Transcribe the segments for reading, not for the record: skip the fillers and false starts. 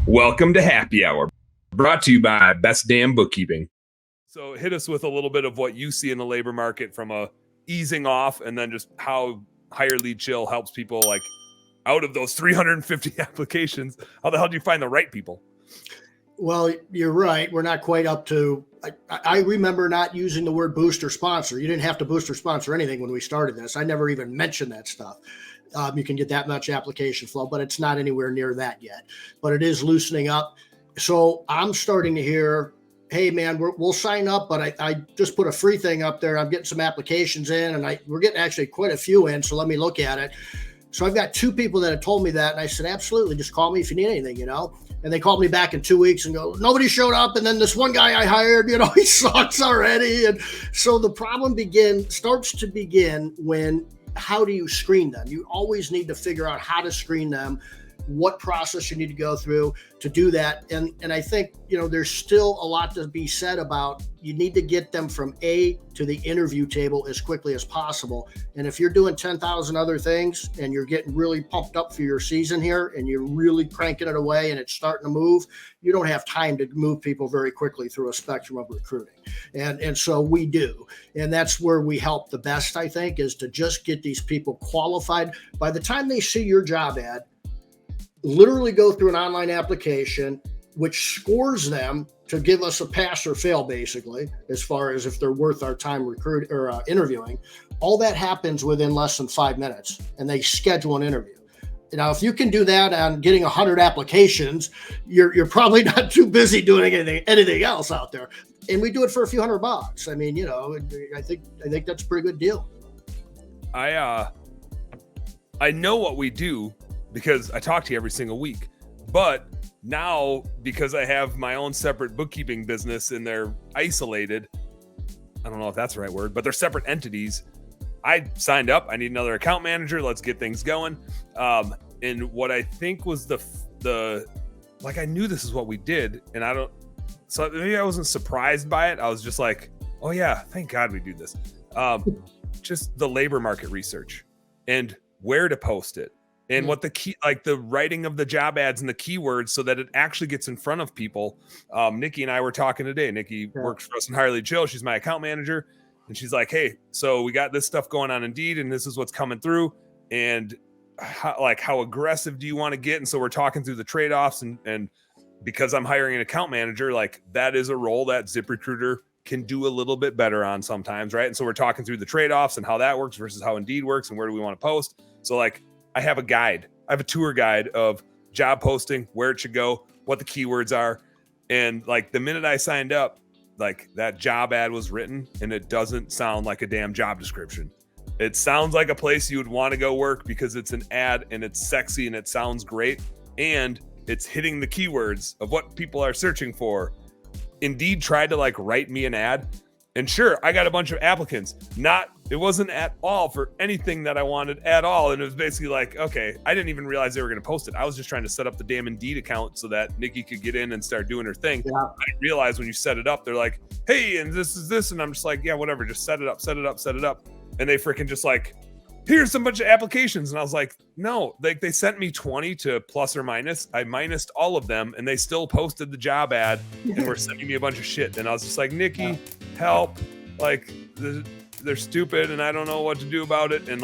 Welcome to Happy Hour, brought to you by Best Damn Bookkeeping. So hit us with a little bit of what you see in the labor market from a easing off, and then just how Hire Lead Chill helps people like out of those 350 applications. How the hell do you find the right people? Well, you're right. We're not quite up to, I remember not using the word booster sponsor. You didn't have to booster sponsor anything when we started this. I never even mentioned that stuff. You can get that much application flow, but it's not anywhere near that yet. But it is loosening up. So I'm starting to hear, hey, man, we'll sign up, but I just put a free thing up there. I'm getting some applications in, and we're getting actually quite a few in, so let me look at it. So I've got two people that have told me that, and I said, absolutely, just call me if you need anything, And they called me back in 2 weeks and go, nobody showed up. And then this one guy I hired, he sucks already. And so the problem starts to begin when, how do you screen them? You always need to figure out how to screen them, what process you need to go through to do that. And I think, there's still a lot to be said about, you need to get them from A to the interview table as quickly as possible. And if you're doing 10,000 other things and you're getting really pumped up for your season here and you're really cranking it away and it's starting to move, you don't have time to move people very quickly through a spectrum of recruiting. And so we do. And that's where we help the best, I think, is to just get these people qualified. By the time they see your job ad, literally go through an online application, which scores them to give us a pass or fail, basically, as far as if they're worth our time interviewing. All that happens within less than 5 minutes, and they schedule an interview. Now, if you can do that on getting 100 applications, you're probably not too busy doing anything else out there. And we do it for a few $100. I mean, I think that's a pretty good deal. I know what we do, because I talk to you every single week, but now because I have my own separate bookkeeping business and they're isolated, I don't know if that's the right word, but they're separate entities. I signed up. I need another account manager. Let's get things going. And what I think was I knew this is what we did, and so maybe I wasn't surprised by it. I was just like, oh yeah, thank God we do this. Just the labor market research and where to post it. And what the key, like the writing of the job ads and the keywords so that it actually gets in front of people. Nikki and I were talking today. Nikki works for us in Hire Lead Chill. She's my account manager. And she's like, hey, so we got this stuff going on Indeed, and this is what's coming through. And how aggressive do you want to get? And so we're talking through the trade-offs. And because I'm hiring an account manager, like that is a role that ZipRecruiter can do a little bit better on sometimes, right? And so we're talking through the trade-offs and how that works versus how Indeed works and where do we want to post. So I have a guide. I have a tour guide of job posting, where it should go, what the keywords are. And the minute I signed up, that job ad was written, and it doesn't sound like a damn job description. It sounds like a place you would want to go work because it's an ad and it's sexy and it sounds great. And it's hitting the keywords of what people are searching for. Indeed tried to write me an ad. And sure, I got a bunch of applicants. It wasn't at all for anything that I wanted at all. And it was basically okay, I didn't even realize they were going to post it. I was just trying to set up the damn Indeed account so that Nikki could get in and start doing her thing. Yeah. I didn't realize when you set it up, they're like, hey, and this is this. And I'm just like, yeah, whatever. Just set it up. And they freaking just here's a bunch of applications. And I was like, no, they sent me 20 to plus or minus. I minused all of them and they still posted the job ad and were sending me a bunch of shit. And I was just like, Nikki, help. They're stupid and I don't know what to do about it. And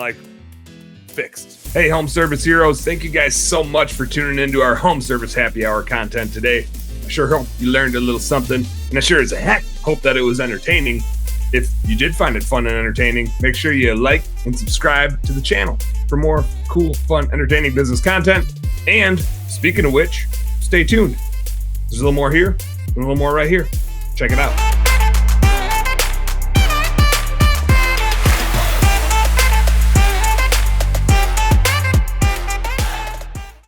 fixed. Hey, home service heroes. Thank you guys so much for tuning into our home service happy hour content today. I sure hope you learned a little something. And I sure as a heck hope that it was entertaining. If you did find it fun and entertaining, make sure you like and subscribe to the channel for more cool, fun, entertaining business content. And speaking of which, stay tuned. There's a little more here and a little more right here. Check it out.